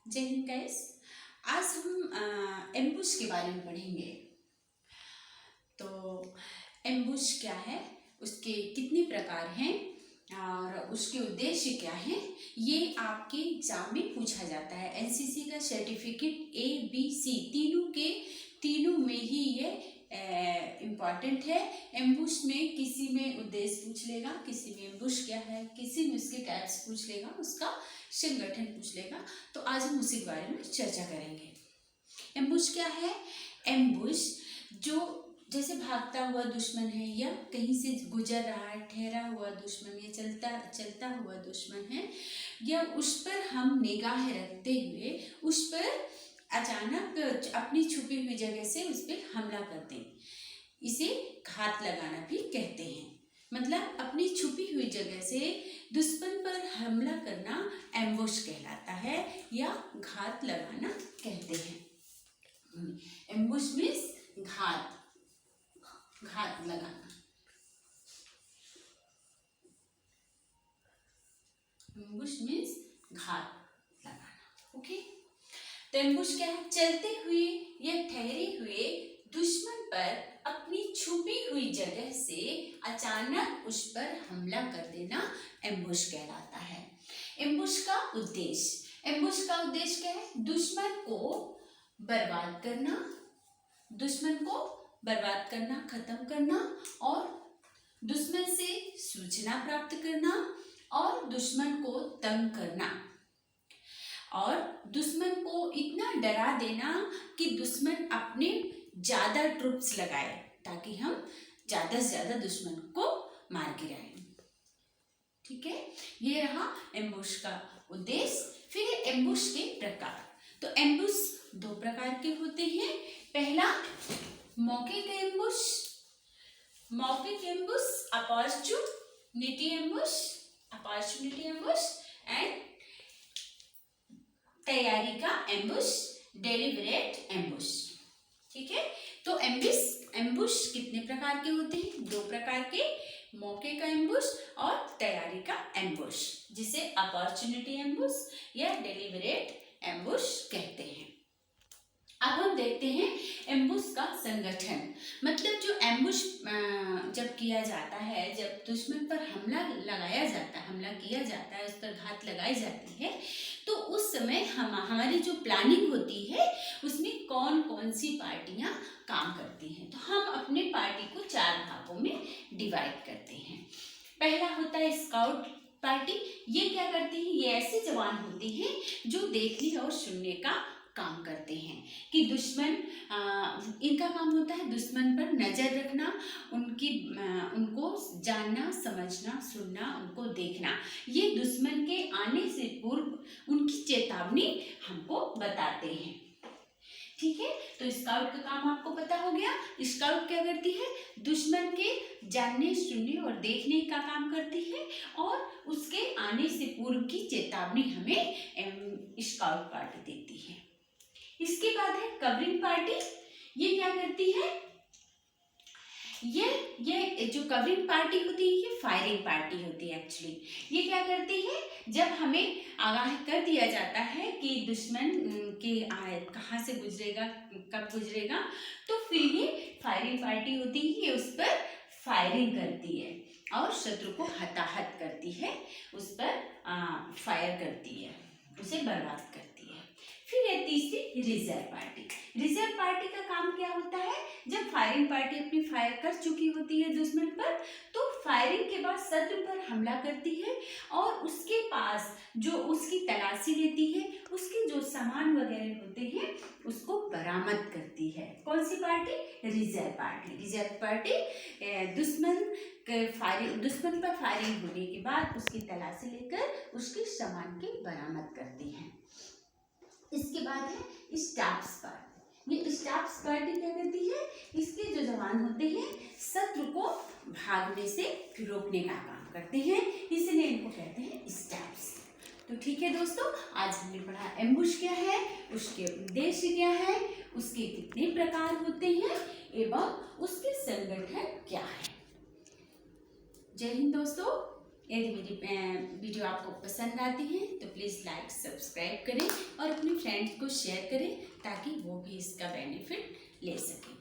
जय हिंद गाइस। आज हम एम्बुश के बारे में पढ़ेंगे। तो एम्बुश क्या है, उसके कितने प्रकार हैं और उसके उद्देश्य क्या हैं, ये आपके एग्जाम में पूछा जाता है। एनसीसी का सर्टिफिकेट ABC तीनों में ही ये इम्पॉर्टेंट है। एम्बुश में किसी में उद्देश्य पूछ लेगा, किसी में एम्बुश क्या है, किसी में उसके टाइप्स पूछ लेगा, उसका संगठन पूछ लेगा। तो आज हम उसी के बारे में चर्चा करेंगे। एम्बुश क्या है? एम्बुश जो जैसे भागता हुआ दुश्मन है या कहीं से गुजर रहा है, ठहरा हुआ दुश्मन या चलता हुआ दुश्मन है, या उस पर हम निगाह रखते हुए उस पर अचानक अपनी छुपी हुई जगह से उस पर हमला करते हैं, इसे घात लगाना भी कहते हैं। मतलब अपनी छुपी हुई जगह से दुश्मन पर हमला करना एम्बुश कहलाता है या घात लगाना कहते हैं। एम्बुश मीन्स घात लगाना। एम्बुश मीन्स घात लगाना। ओके, तो एम्बुश क्या है? चलते हुए या ठहरे हुए दुश्मन पर अपनी छुपी हुई जगह से अचानक उस पर हमला कर देना एम्बुश कहलाता है। एम्बुश का उद्देश्य क्या है? दुश्मन को बर्बाद करना, खत्म करना और दुश्मन से सूचना प्राप्त करना और दुश्मन को तंग करना और दुश्मन को इतना डरा देना कि दुश्मन अपने ज्यादा ट्रूप्स लगाए ताकि हम ज्यादा से ज्यादा दुश्मन को मार गिराएं। ठीक है, ये रहा एम्बुश का उद्देश्य। फिर एम्बुश के प्रकार। तो एम्बुश दो प्रकार के होते हैं। पहला मौखिक एम्बुश, अपॉर्चुनिटी एम्बुश एंड तैयारी का एम्बुश, डेलिब्रेट एम्बुश। ठीक है, तो एम्बुश कितने प्रकार के होते हैं? दो प्रकार के, मौके का एम्बुश और तैयारी का एम्बुश, जिसे अपॉर्चुनिटी एम्बुश या डेलिब्रेट एम्बुश कहते हैं। अब हम देखते हैं एम्बुश का संगठन। मतलब जो एम्बुश जब किया जाता है, जब दुश्मन पर हमला किया जाता है, उस पर घात लगाई जाती है, तो उस समय हमारी जो प्लानिंग होती है उसमें कौन कौन सी पार्टियां काम करती हैं। तो हम अपने पार्टी को 4 भागों में डिवाइड करते हैं। पहला होता है स्काउट पार्टी। ये क्या करती है? ये ऐसे जवान होते हैं जो देखने और सुनने का काम करते हैं कि दुश्मन, इनका काम होता है दुश्मन पर नजर रखना, उनको जानना, समझना, सुनना, उनको देखना। ये दुश्मन के आने से पूर्व उनकी चेतावनी हमको बताते हैं। ठीक है, तो स्काउट का काम आपको पता हो गया। स्काउट क्या करती है? दुश्मन के जानने, सुनने और देखने का काम करती है और उसके आने से पूर्व की चेतावनी हमें स्काउट पार्टी देती है। इसके बाद है कवरिंग पार्टी। ये क्या करती है? ये जो कवरिंग पार्टी होती है, ये फायरिंग पार्टी होती है एक्चुअली। ये क्या करती है? जब हमें आगाह कर दिया जाता है कि दुश्मन के कहाँ से गुजरेगा, कब गुजरेगा, तो फिर ये फायरिंग पार्टी होती है। ये उस पर फायरिंग करती है और शत्रु को हताहत करती है, उस पर फायर करती है, उसे बर्बाद करती है। फिर है तीसरी रिजर्व पार्टी। रिजर्व पार्टी का काम क्या होता है? जब फायरिंग पार्टी अपनी फायर कर चुकी होती है दुश्मन पर, तो फायरिंग के बाद शत्रु पर हमला करती है और उसके पास जो उसकी तलाशी लेती है, उसके जो सामान वगैरह होते हैं उसको बरामद करती है। कौन सी party? Reserve party. Reserve party दुश्मन पर फायरिंग होने के बाद उसकी तलाशी लेकर उसके सामान की बरामद करती है। इसके बाद है स्टाफ्स पार्टी। ये स्टाफ्स पार्टी क्या करती है? इसके जो जवान होते हैं शत्रु को भागने से रोकने का काम करते हैं, इसलिए इनको कहते हैं स्टाफ्स। तो ठीक है दोस्तों, आज हमने पढ़ा एम्बुश क्या है, उसके उद्देश्य क्या है, उसके कितने प्रकार होते हैं एवं उसके संगठन क्या है। जय हिंद दोस्तों। यदि मेरी वीडियो आपको पसंद आती है तो प्लीज़ लाइक सब्सक्राइब करें और अपने फ्रेंड्स को शेयर करें ताकि वो भी इसका बेनिफिट ले सकें।